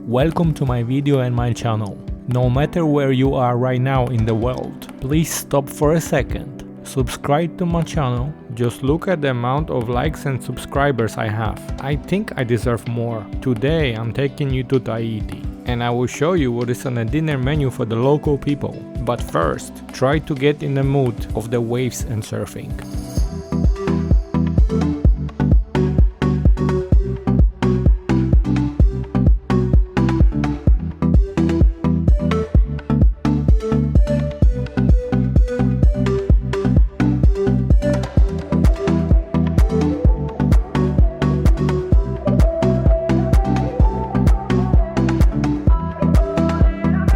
Welcome to my video and my channel. No matter where you are right now in the world, please stop for a second. Subscribe to my channel. Just look at the amount of likes and subscribers I have. I think I deserve more. Today I'm taking you to Tahiti and I will show you what is on the dinner menu for the local people. But first, try to get in the mood of the waves and surfing.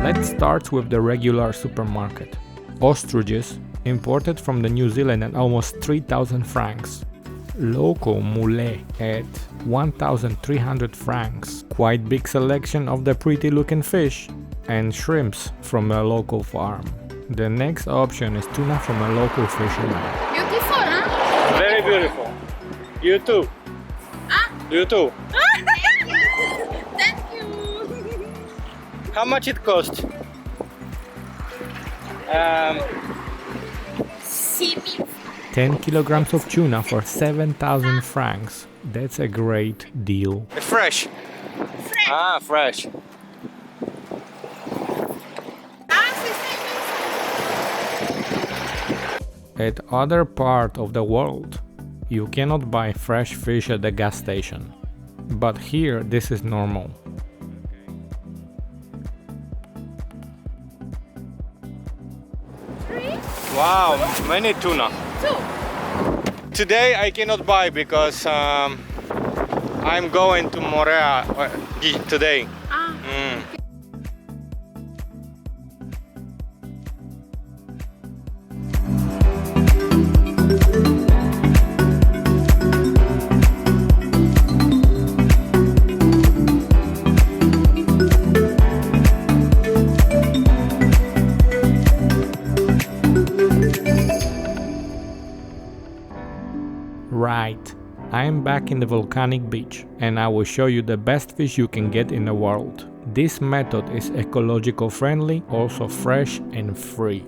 Let's start with the regular supermarket. Ostriges, imported from the New Zealand at almost 3,000 francs. Local mule at 1,300 francs. Quite big selection of the pretty looking fish. And shrimps from a local farm. The next option is tuna from a local fisherman. Beautiful, huh? Very beautiful. You too. You too. Thank you. How much it cost? 10 kilograms of tuna for 7,000 francs. That's a great deal. Fresh. Ah, fresh. At other part of the world, you cannot buy fresh fish at the gas station. But here, this is normal. Wow, many tuna. Today I cannot buy because I'm going to Morea today. Right, I am back in the volcanic beach and I will show you the best fish you can get in the world. This method is ecological friendly, also fresh and free.